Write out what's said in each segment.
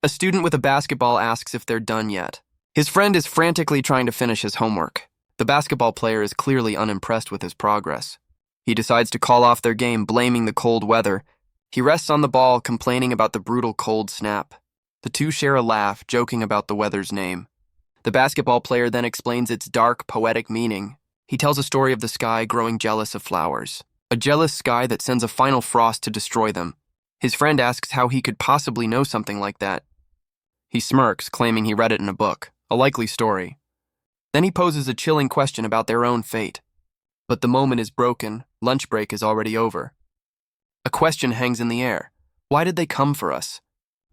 A student with a basketball asks if they're done yet. His friend is frantically trying to finish his homework. The basketball player is clearly unimpressed with his progress. He decides to call off their game, blaming the cold weather. He rests on the ball, complaining about the brutal cold snap. The two share a laugh, joking about the weather's name. The basketball player then explains its dark, poetic meaning. He tells a story of the sky growing jealous of flowers. A jealous sky that sends a final frost to destroy them. His friend asks how he could possibly know something like that. He smirks, claiming he read it in a book, a likely story. Then he poses a chilling question about their own fate. But the moment is broken, lunch break is already over. A question hangs in the air. Why did they come for us?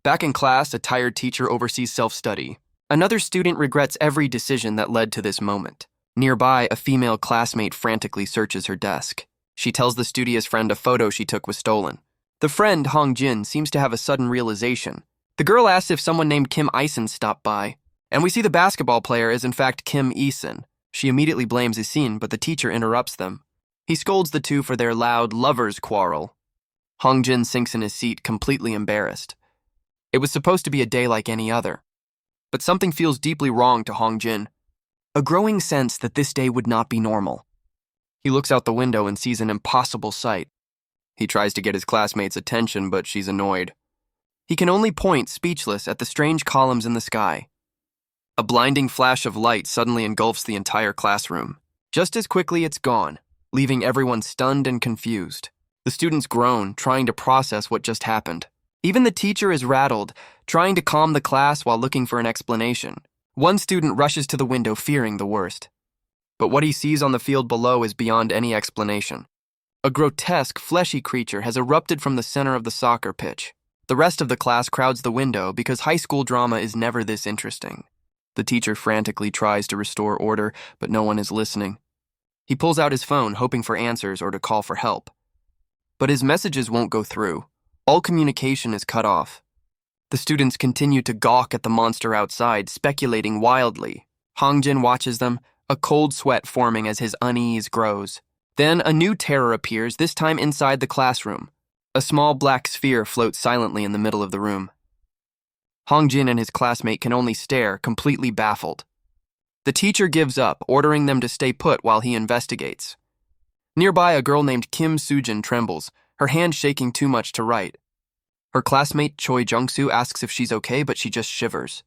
Back in class, a tired teacher oversees self-study. Another student regrets every decision that led to this moment. Nearby, a female classmate frantically searches her desk. She tells the studious friend a photo she took was stolen. The friend, Hong Jin, seems to have a sudden realization. The girl asks if someone named Kim Ison stopped by, and we see the basketball player is in fact Kim Ison. She immediately blames Isin, but the teacher interrupts them. He scolds the two for their loud lovers' quarrel. Hong Jin sinks in his seat, completely embarrassed. It was supposed to be a day like any other. But something feels deeply wrong to Hong Jin. A growing sense that this day would not be normal. He looks out the window and sees an impossible sight. He tries to get his classmate's attention, but she's annoyed. He can only point, speechless, at the strange columns in the sky. A blinding flash of light suddenly engulfs the entire classroom. Just as quickly, it's gone, leaving everyone stunned and confused. The students groan, trying to process what just happened. Even the teacher is rattled, trying to calm the class while looking for an explanation. One student rushes to the window, fearing the worst. But what he sees on the field below is beyond any explanation. A grotesque, fleshy creature has erupted from the center of the soccer pitch. The rest of the class crowds the window because high school drama is never this interesting. The teacher frantically tries to restore order, but no one is listening. He pulls out his phone, hoping for answers or to call for help. But his messages won't go through. All communication is cut off. The students continue to gawk at the monster outside, speculating wildly. Hong Jin watches them, a cold sweat forming as his unease grows. Then a new terror appears, this time inside the classroom. A small black sphere floats silently in the middle of the room. Hong Jin and his classmate can only stare, completely baffled. The teacher gives up, ordering them to stay put while he investigates. Nearby, a girl named Kim Sujin trembles, her hand shaking too much to write. Her classmate Choi Jung-soo asks if she's okay, but she just shivers.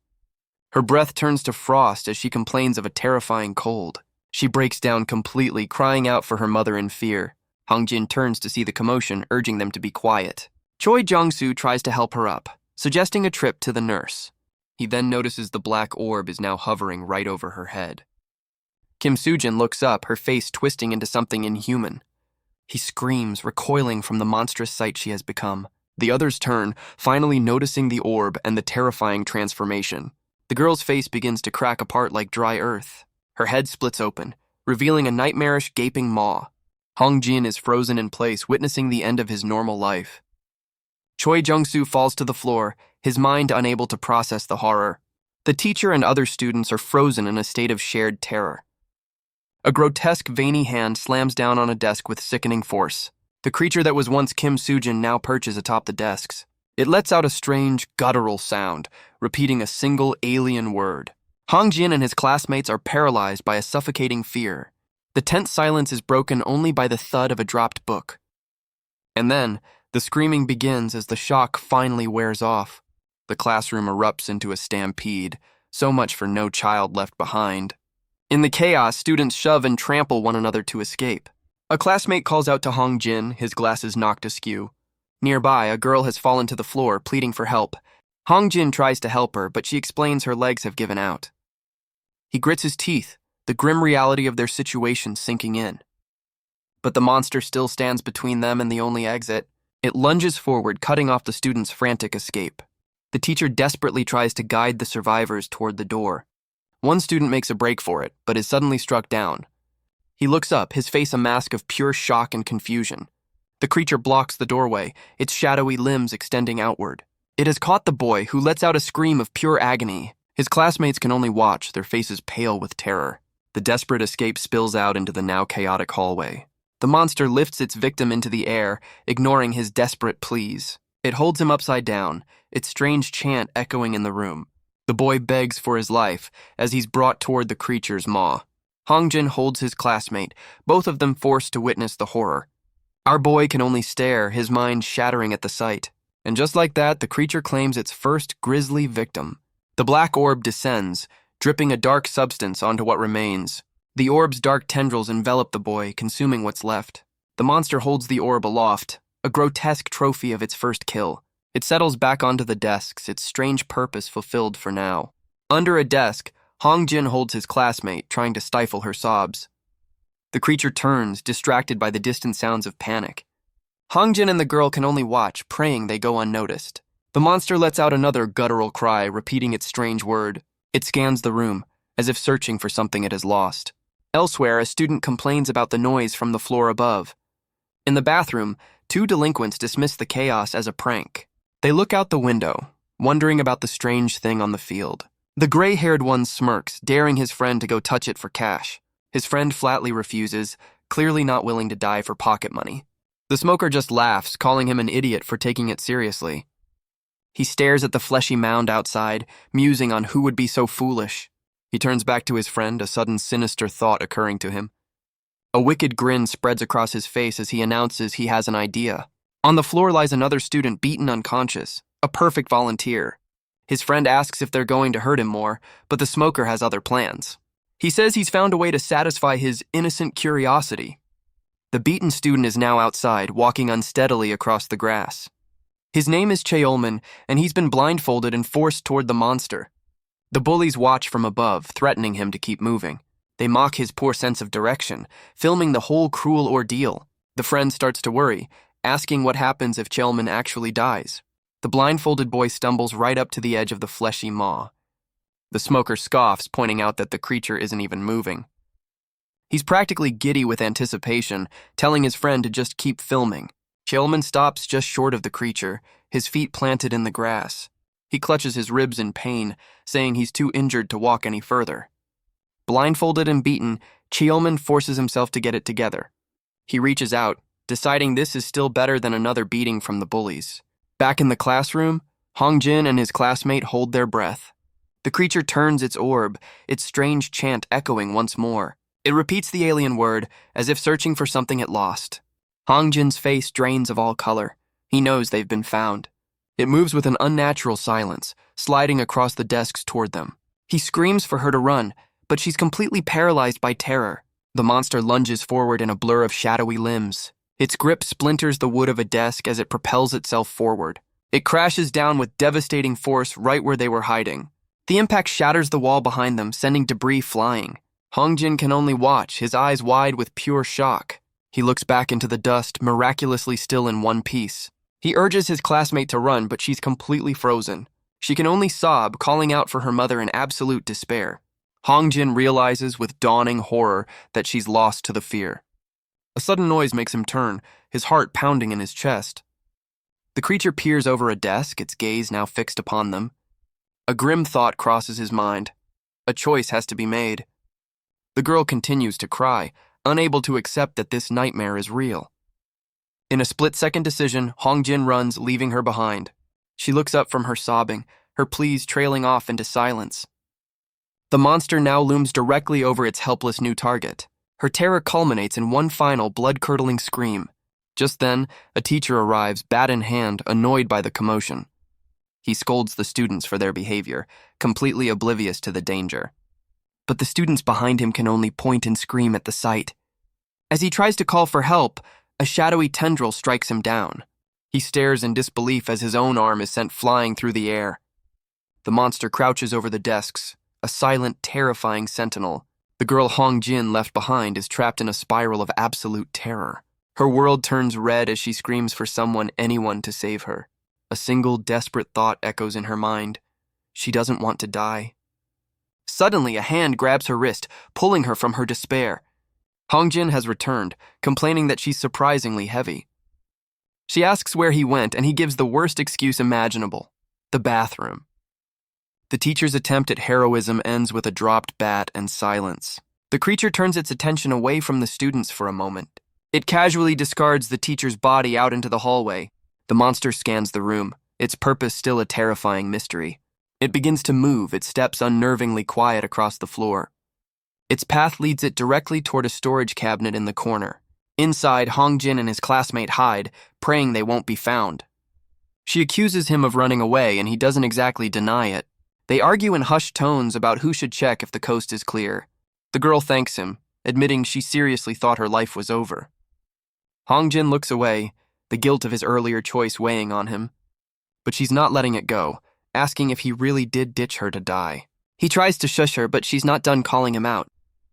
Her breath turns to frost as she complains of a terrifying cold. She breaks down completely, crying out for her mother in fear. Hong Jin turns to see the commotion, urging them to be quiet. Choi Jung-soo tries to help her up, suggesting a trip to the nurse. He then notices the black orb is now hovering right over her head. Kim Sujin looks up, her face twisting into something inhuman. He screams, recoiling from the monstrous sight she has become. The others turn, finally noticing the orb and the terrifying transformation. The girl's face begins to crack apart like dry earth. Her head splits open, revealing a nightmarish gaping maw. Hong Jin is frozen in place, witnessing the end of his normal life. Choi Jung-soo falls to the floor, his mind unable to process the horror. The teacher and other students are frozen in a state of shared terror. A grotesque, veiny hand slams down on a desk with sickening force. The creature that was once Kim Sujin now perches atop the desks. It lets out a strange, guttural sound, repeating a single alien word. Hong Jin and his classmates are paralyzed by a suffocating fear. The tense silence is broken only by the thud of a dropped book. And then, the screaming begins as the shock finally wears off. The classroom erupts into a stampede, so much for no child left behind. In the chaos, students shove and trample one another to escape. A classmate calls out to Hong Jin, his glasses knocked askew. Nearby, a girl has fallen to the floor, pleading for help. Hong Jin tries to help her, but she explains her legs have given out. He grits his teeth, the grim reality of their situation sinking in. But the monster still stands between them and the only exit. It lunges forward, cutting off the students' frantic escape. The teacher desperately tries to guide the survivors toward the door. One student makes a break for it, but is suddenly struck down. He looks up, his face a mask of pure shock and confusion. The creature blocks the doorway, its shadowy limbs extending outward. It has caught the boy, who lets out a scream of pure agony. His classmates can only watch, their faces pale with terror. The desperate escape spills out into the now chaotic hallway. The monster lifts its victim into the air, ignoring his desperate pleas. It holds him upside down, its strange chant echoing in the room. The boy begs for his life as he's brought toward the creature's maw. Hongjin holds his classmate, both of them forced to witness the horror. Our boy can only stare, his mind shattering at the sight. And just like that, the creature claims its first grisly victim. The black orb descends, dripping a dark substance onto what remains. The orb's dark tendrils envelop the boy, consuming what's left. The monster holds the orb aloft, a grotesque trophy of its first kill. It settles back onto the desks, its strange purpose fulfilled for now. Under a desk, Hongjin holds his classmate, trying to stifle her sobs. The creature turns, distracted by the distant sounds of panic. Hongjin and the girl can only watch, praying they go unnoticed. The monster lets out another guttural cry, repeating its strange word. It scans the room, as if searching for something it has lost. Elsewhere, a student complains about the noise from the floor above. In the bathroom, two delinquents dismiss the chaos as a prank. They look out the window, wondering about the strange thing on the field. The gray-haired one smirks, daring his friend to go touch it for cash. His friend flatly refuses, clearly not willing to die for pocket money. The smoker just laughs, calling him an idiot for taking it seriously. He stares at the fleshy mound outside, musing on who would be so foolish. He turns back to his friend, a sudden sinister thought occurring to him. A wicked grin spreads across his face as he announces he has an idea. On the floor lies another student beaten unconscious, a perfect volunteer. His friend asks if they're going to hurt him more, but the smoker has other plans. He says he's found a way to satisfy his innocent curiosity. The beaten student is now outside, walking unsteadily across the grass. His name is Cheolman, and he's been blindfolded and forced toward the monster. The bullies watch from above, threatening him to keep moving. They mock his poor sense of direction, filming the whole cruel ordeal. The friend starts to worry, asking what happens if Cheolman actually dies. The blindfolded boy stumbles right up to the edge of the fleshy maw. The smoker scoffs, pointing out that the creature isn't even moving. He's practically giddy with anticipation, telling his friend to just keep filming. Cheolman stops just short of the creature, his feet planted in the grass. He clutches his ribs in pain, saying he's too injured to walk any further. Blindfolded and beaten, Cheolman forces himself to get it together. He reaches out, deciding this is still better than another beating from the bullies. Back in the classroom, Hongjin and his classmate hold their breath. The creature turns its orb, its strange chant echoing once more. It repeats the alien word, as if searching for something it lost. Hongjin's face drains of all color. He knows they've been found. It moves with an unnatural silence, sliding across the desks toward them. He screams for her to run, but she's completely paralyzed by terror. The monster lunges forward in a blur of shadowy limbs. Its grip splinters the wood of a desk as it propels itself forward. It crashes down with devastating force right where they were hiding. The impact shatters the wall behind them, sending debris flying. Hongjin can only watch, his eyes wide with pure shock. He looks back into the dust, miraculously still in one piece. He urges his classmate to run, but she's completely frozen. She can only sob, calling out for her mother in absolute despair. Hongjin realizes with dawning horror that she's lost to the fear. A sudden noise makes him turn, his heart pounding in his chest. The creature peers over a desk, its gaze now fixed upon them. A grim thought crosses his mind. A choice has to be made. The girl continues to cry, unable to accept that this nightmare is real. In a split-second decision, Hongjin runs, leaving her behind. She looks up from her sobbing, her pleas trailing off into silence. The monster now looms directly over its helpless new target. Her terror culminates in one final blood-curdling scream. Just then, a teacher arrives, bat in hand, annoyed by the commotion. He scolds the students for their behavior, completely oblivious to the danger. But the students behind him can only point and scream at the sight. As he tries to call for help, a shadowy tendril strikes him down. He stares in disbelief as his own arm is sent flying through the air. The monster crouches over the desks, a silent, terrifying sentinel. The girl Hongjin left behind is trapped in a spiral of absolute terror. Her world turns red as she screams for anyone to save her. A single desperate thought echoes in her mind. She doesn't want to die. Suddenly, a hand grabs her wrist, pulling her from her despair. Hongjin has returned, complaining that she's surprisingly heavy. She asks where he went, and he gives the worst excuse imaginable: the bathroom. The teacher's attempt at heroism ends with a dropped bat and silence. The creature turns its attention away from the students for a moment. It casually discards the teacher's body out into the hallway. The monster scans the room, its purpose still a terrifying mystery. It begins to move, its steps unnervingly quiet across the floor. Its path leads it directly toward a storage cabinet in the corner. Inside, Hongjin and his classmate hide, praying they won't be found. She accuses him of running away, and he doesn't exactly deny it. They argue in hushed tones about who should check if the coast is clear. The girl thanks him, admitting she seriously thought her life was over. Hongjin looks away, the guilt of his earlier choice weighing on him. But she's not letting it go, asking if he really did ditch her to die. He tries to shush her, but she's not done calling him out.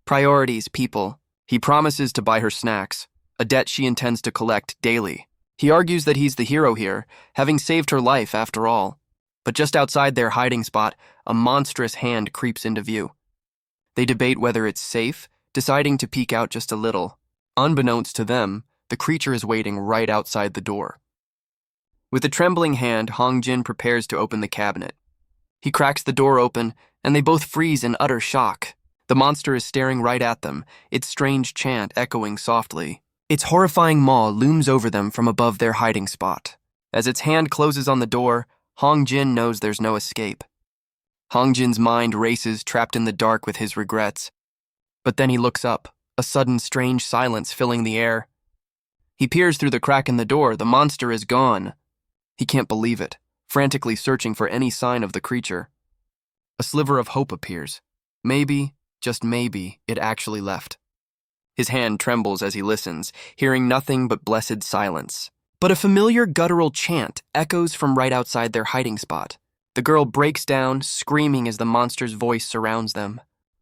Priorities, people. He promises to buy her snacks, a debt she intends to collect daily. He argues that he's the hero here, having saved her life after all. But just outside their hiding spot, a monstrous hand creeps into view. They debate whether it's safe, deciding to peek out just a little. Unbeknownst to them, the creature is waiting right outside the door. With a trembling hand, Hongjin prepares to open the cabinet. He cracks the door open, and they both freeze in utter shock. The monster is staring right at them, its strange chant echoing softly. Its horrifying maw looms over them from above their hiding spot. As its hand closes on the door, Hongjin knows there's no escape. Hongjin's mind races, trapped in the dark with his regrets. But then he looks up, a sudden strange silence filling the air. He peers through the crack in the door, the monster is gone. He can't believe it, frantically searching for any sign of the creature. A sliver of hope appears. Maybe, just maybe, it actually left. His hand trembles as he listens, hearing nothing but blessed silence. But a familiar guttural chant echoes from right outside their hiding spot. The girl breaks down, screaming as the monster's voice surrounds them.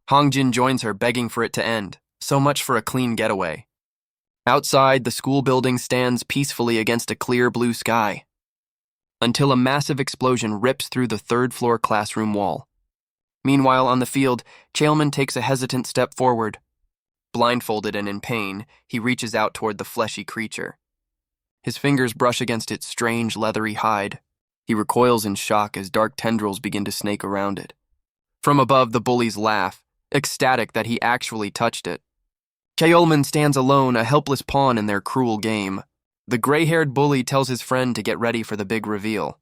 Hongjin joins her, begging for it to end. So much for a clean getaway. Outside, the school building stands peacefully against a clear blue sky, until a massive explosion rips through the third-floor classroom wall. Meanwhile, on the field, Chaelman takes a hesitant step forward. Blindfolded and in pain, he reaches out toward the fleshy creature. His fingers brush against its strange, leathery hide. He recoils in shock as dark tendrils begin to snake around it. From above, the bullies laugh, ecstatic that he actually touched it. Chaelman stands alone, a helpless pawn in their cruel game. The gray-haired bully tells his friend to get ready for the big reveal.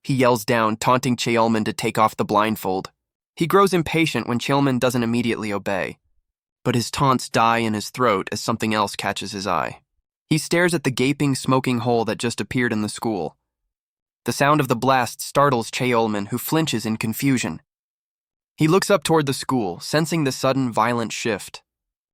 He yells down, taunting Chaelman to take off the blindfold. He grows impatient when Chaelman doesn't immediately obey. But his taunts die in his throat as something else catches his eye. He stares at the gaping, smoking hole that just appeared in the school. The sound of the blast startles Chaelman, who flinches in confusion. He looks up toward the school, sensing the sudden, violent shift.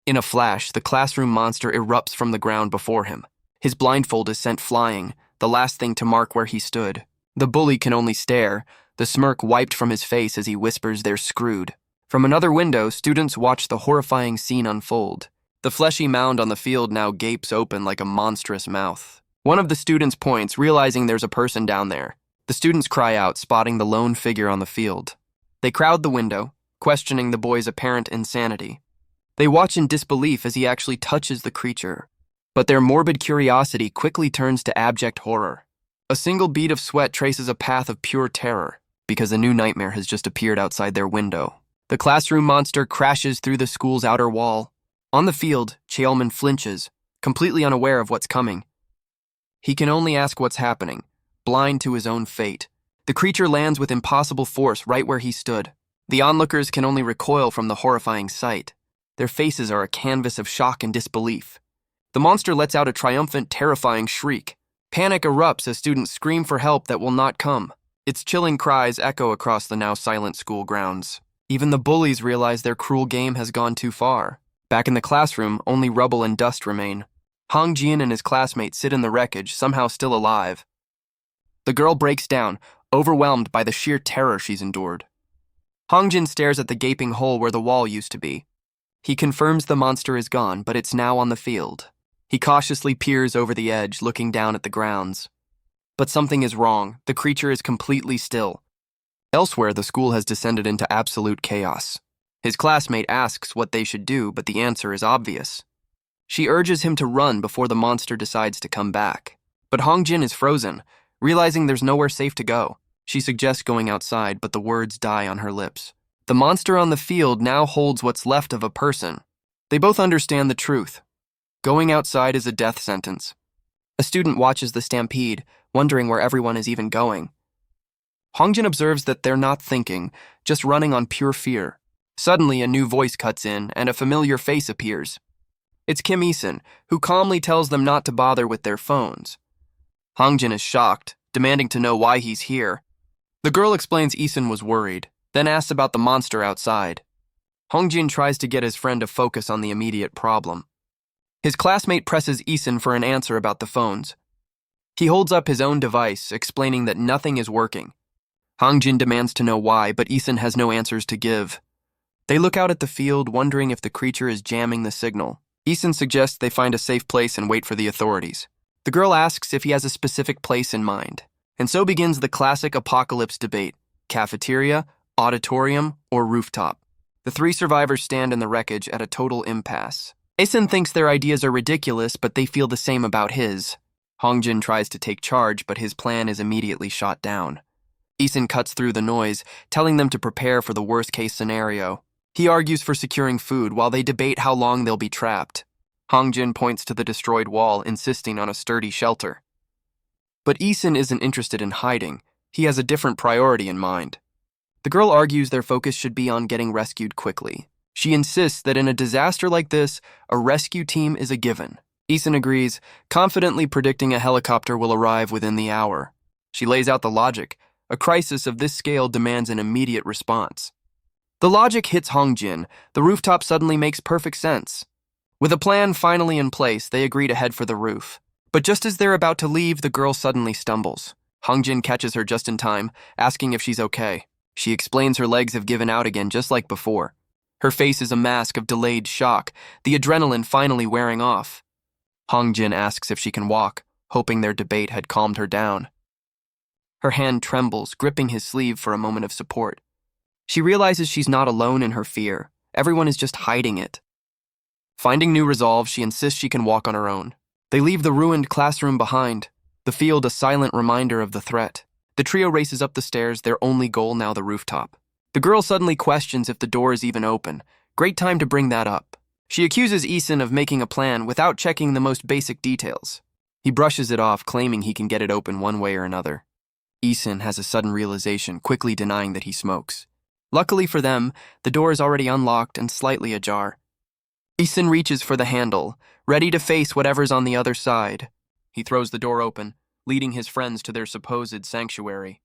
In a flash, the classroom monster erupts from the ground before him. His blindfold is sent flying, the last thing to mark where he stood. The bully can only stare, the smirk wiped from his face as he whispers they're screwed. From another window, students watch the horrifying scene unfold. The fleshy mound on the field now gapes open like a monstrous mouth. One of the students points, realizing there's a person down there. The students cry out, spotting the lone figure on the field. They crowd the window, questioning the boy's apparent insanity. They watch in disbelief as he actually touches the creature. But their morbid curiosity quickly turns to abject horror. A single bead of sweat traces a path of pure terror, because a new nightmare has just appeared outside their window. The classroom monster crashes through the school's outer wall. On the field, Chaelman flinches, completely unaware of what's coming. He can only ask what's happening, blind to his own fate. The creature lands with impossible force right where he stood. The onlookers can only recoil from the horrifying sight. Their faces are a canvas of shock and disbelief. The monster lets out a triumphant, terrifying shriek. Panic erupts as students scream for help that will not come. Its chilling cries echo across the now silent school grounds. Even the bullies realize their cruel game has gone too far. Back in the classroom, only rubble and dust remain. Hongjin and his classmates sit in the wreckage, somehow still alive. The girl breaks down, overwhelmed by the sheer terror she's endured. Hongjin stares at the gaping hole where the wall used to be. He confirms the monster is gone, but it's now on the field. He cautiously peers over the edge, looking down at the grounds. But something is wrong. The creature is completely still. Elsewhere, the school has descended into absolute chaos. His classmate asks what they should do, but the answer is obvious. She urges him to run before the monster decides to come back. But Hongjin is frozen, realizing there's nowhere safe to go. She suggests going outside, but the words die on her lips. The monster on the field now holds what's left of a person. They both understand the truth. Going outside is a death sentence. A student watches the stampede, wondering where everyone is even going. Hongjin observes that they're not thinking, just running on pure fear. Suddenly, a new voice cuts in, and a familiar face appears. It's Kim Eason, who calmly tells them not to bother with their phones. Hongjin is shocked, demanding to know why he's here. The girl explains Eason was worried, then asks about the monster outside. Hongjin tries to get his friend to focus on the immediate problem. His classmate presses Eason for an answer about the phones. He holds up his own device, explaining that nothing is working. Hongjin demands to know why, but Eason has no answers to give. They look out at the field, wondering if the creature is jamming the signal. Eason suggests they find a safe place and wait for the authorities. The girl asks if he has a specific place in mind. And so begins the classic apocalypse debate: cafeteria, auditorium, or rooftop. The three survivors stand in the wreckage at a total impasse. Eason thinks their ideas are ridiculous, but they feel the same about his. Hongjin tries to take charge, but his plan is immediately shot down. Eason cuts through the noise, telling them to prepare for the worst-case scenario. He argues for securing food while they debate how long they'll be trapped. Hongjin points to the destroyed wall, insisting on a sturdy shelter. But Eason isn't interested in hiding. He has a different priority in mind. The girl argues their focus should be on getting rescued quickly. She insists that in a disaster like this, a rescue team is a given. Eason agrees, confidently predicting a helicopter will arrive within the hour. She lays out the logic. A crisis of this scale demands an immediate response. The logic hits Hongjin. The rooftop suddenly makes perfect sense. With a plan finally in place, they agree to head for the roof. But just as they're about to leave, the girl suddenly stumbles. Hongjin catches her just in time, asking if she's okay. She explains her legs have given out again, just like before. Her face is a mask of delayed shock, the adrenaline finally wearing off. Hongjin asks if she can walk, hoping their debate had calmed her down. Her hand trembles, gripping his sleeve for a moment of support. She realizes she's not alone in her fear. Everyone is just hiding it. Finding new resolve, she insists she can walk on her own. They leave the ruined classroom behind, the field a silent reminder of the threat. The trio races up the stairs, their only goal now the rooftop. The girl suddenly questions if the door is even open. Great time to bring that up. She accuses Eason of making a plan without checking the most basic details. He brushes it off, claiming he can get it open one way or another. Eason has a sudden realization, quickly denying that he smokes. Luckily for them, the door is already unlocked and slightly ajar. Eason reaches for the handle, ready to face whatever's on the other side. He throws the door open, leading his friends to their supposed sanctuary.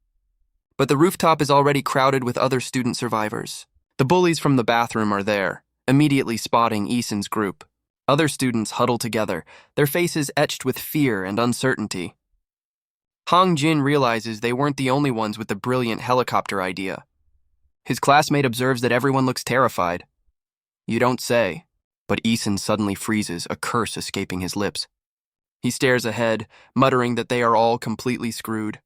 But the rooftop is already crowded with other student survivors. The bullies from the bathroom are there, immediately spotting Eason's group. Other students huddle together, their faces etched with fear and uncertainty. Hongjin realizes they weren't the only ones with the brilliant helicopter idea. His classmate observes that everyone looks terrified. You don't say. But Eason suddenly freezes, a curse escaping his lips. He stares ahead, muttering that they are all completely screwed.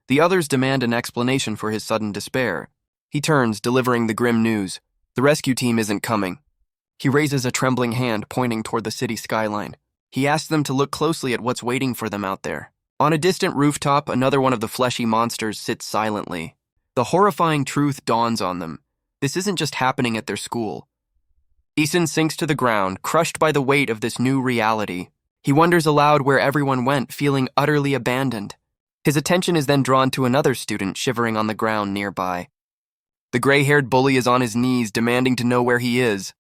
The others demand an explanation for his sudden despair. He turns, delivering the grim news. The rescue team isn't coming. He raises a trembling hand, pointing toward the city skyline. He asks them to look closely at what's waiting for them out there. On a distant rooftop, another one of the fleshy monsters sits silently. The horrifying truth dawns on them. This isn't just happening at their school. Eason sinks to the ground, crushed by the weight of this new reality. He wonders aloud where everyone went, feeling utterly abandoned. His attention is then drawn to another student shivering on the ground nearby. The gray-haired bully is on his knees, demanding to know where he is.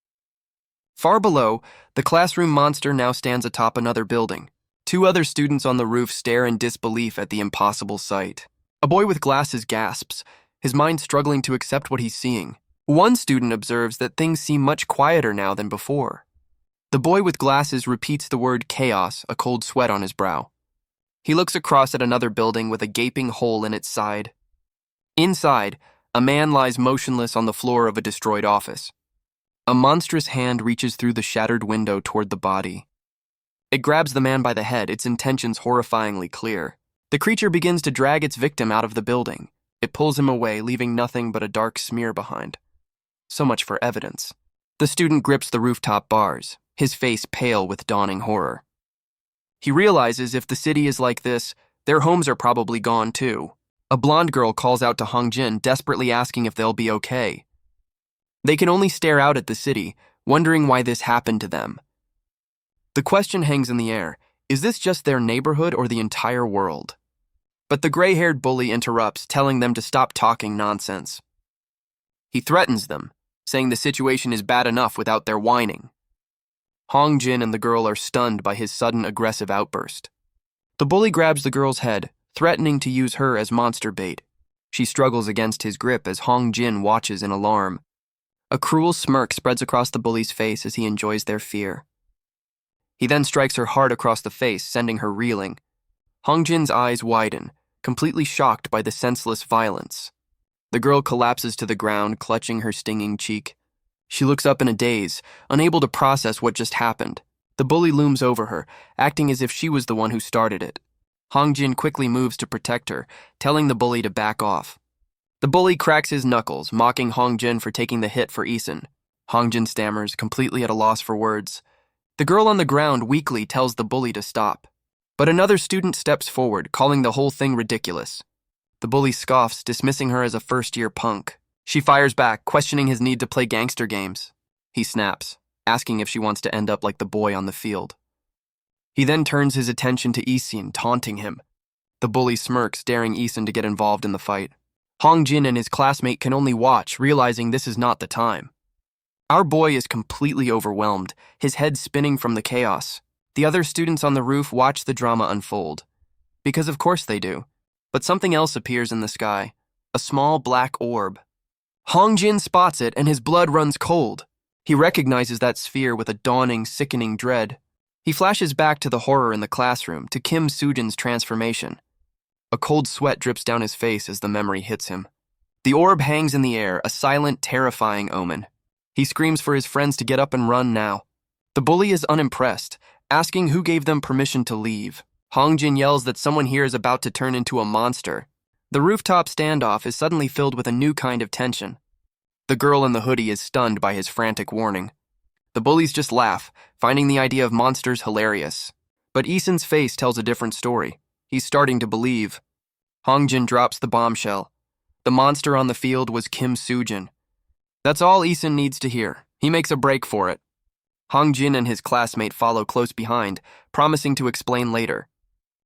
Far below, the classroom monster now stands atop another building. Two other students on the roof stare in disbelief at the impossible sight. A boy with glasses gasps, his mind struggling to accept what he's seeing. One student observes that things seem much quieter now than before. The boy with glasses repeats the word chaos, a cold sweat on his brow. He looks across at another building with a gaping hole in its side. Inside, a man lies motionless on the floor of a destroyed office. A monstrous hand reaches through the shattered window toward the body. It grabs the man by the head, its intentions horrifyingly clear. The creature begins to drag its victim out of the building. It pulls him away, leaving nothing but a dark smear behind. So much for evidence. The student grips the rooftop bars, his face pale with dawning horror. He realizes if the city is like this, their homes are probably gone too. A blonde girl calls out to Hongjin, desperately asking if they'll be okay. They can only stare out at the city, wondering why this happened to them. The question hangs in the air. Is this just their neighborhood or the entire world? But the gray-haired bully interrupts, telling them to stop talking nonsense. He threatens them, saying the situation is bad enough without their whining. Hong Jin and the girl are stunned by his sudden aggressive outburst. The bully grabs the girl's head, threatening to use her as monster bait. She struggles against his grip as Hong Jin watches in alarm. A cruel smirk spreads across the bully's face as he enjoys their fear. He then strikes her hard across the face, sending her reeling. Hong Jin's eyes widen, completely shocked by the senseless violence. The girl collapses to the ground, clutching her stinging cheek. She looks up in a daze, unable to process what just happened. The bully looms over her, acting as if she was the one who started it. Hong Jin quickly moves to protect her, telling the bully to back off. The bully cracks his knuckles, mocking Hong Jin for taking the hit for Isun. Hong Jin stammers, completely at a loss for words. The girl on the ground weakly tells the bully to stop. But another student steps forward, calling the whole thing ridiculous. The bully scoffs, dismissing her as a first-year punk. She fires back, questioning his need to play gangster games. He snaps, asking if she wants to end up like the boy on the field. He then turns his attention to Isun, taunting him. The bully smirks, daring Isun to get involved in the fight. Hong Jin and his classmate can only watch, realizing this is not the time. Our boy is completely overwhelmed, his head spinning from the chaos. The other students on the roof watch the drama unfold. Because of course they do. But something else appears in the sky. A small black orb. Hong Jin spots it and his blood runs cold. He recognizes that sphere with a dawning, sickening dread. He flashes back to the horror in the classroom, to Kim Soo-jin's transformation. A cold sweat drips down his face as the memory hits him. The orb hangs in the air, a silent, terrifying omen. He screams for his friends to get up and run now. The bully is unimpressed, asking who gave them permission to leave. Hong Jin yells that someone here is about to turn into a monster. The rooftop standoff is suddenly filled with a new kind of tension. The girl in the hoodie is stunned by his frantic warning. The bullies just laugh, finding the idea of monsters hilarious. But Isun's face tells a different story. He's starting to believe. Hong Jin drops the bombshell. The monster on the field was Kim Soo-jin. That's all Isun needs to hear. He makes a break for it. Hong Jin and his classmate follow close behind, promising to explain later.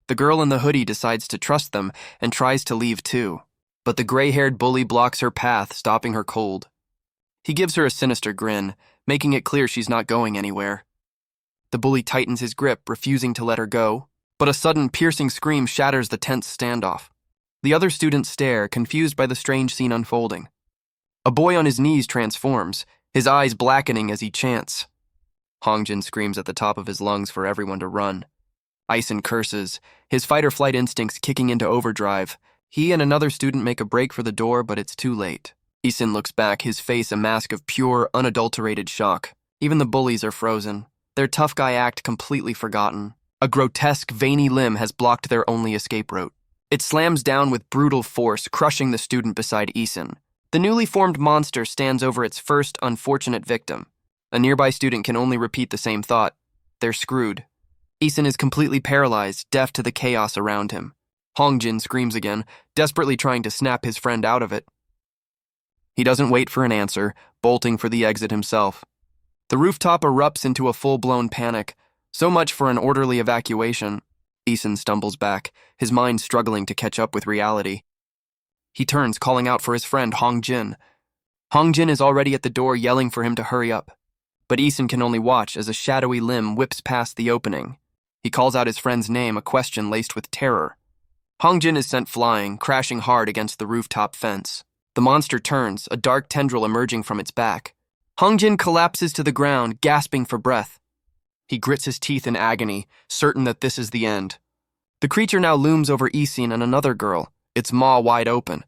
The girl in the hoodie decides to trust them and tries to leave too. But the gray-haired bully blocks her path, stopping her cold. He gives her a sinister grin, making it clear she's not going anywhere. The bully tightens his grip, refusing to let her go. But a sudden, piercing scream shatters the tense standoff. The other students stare, confused by the strange scene unfolding. A boy on his knees transforms, his eyes blackening as he chants. Hong Jin screams at the top of his lungs for everyone to run. Isun curses, his fight-or-flight instincts kicking into overdrive. He and another student make a break for the door, but it's too late. Isun looks back, his face a mask of pure, unadulterated shock. Even the bullies are frozen, their tough guy act completely forgotten. A grotesque, veiny limb has blocked their only escape route. It slams down with brutal force, crushing the student beside Isun. The newly formed monster stands over its first unfortunate victim. A nearby student can only repeat the same thought. They're screwed. Isun is completely paralyzed, deaf to the chaos around him. Hong Jin screams again, desperately trying to snap his friend out of it. He doesn't wait for an answer, bolting for the exit himself. The rooftop erupts into a full-blown panic. So much for an orderly evacuation. Isun stumbles back, his mind struggling to catch up with reality. He turns, calling out for his friend Hong Jin. Hong Jin is already at the door, yelling for him to hurry up. But Isun can only watch as a shadowy limb whips past the opening. He calls out his friend's name, a question laced with terror. Hong Jin is sent flying, crashing hard against the rooftop fence. The monster turns, a dark tendril emerging from its back. Hong Jin collapses to the ground, gasping for breath. He grits his teeth in agony, certain that this is the end. The creature now looms over Isun and another girl, its maw wide open.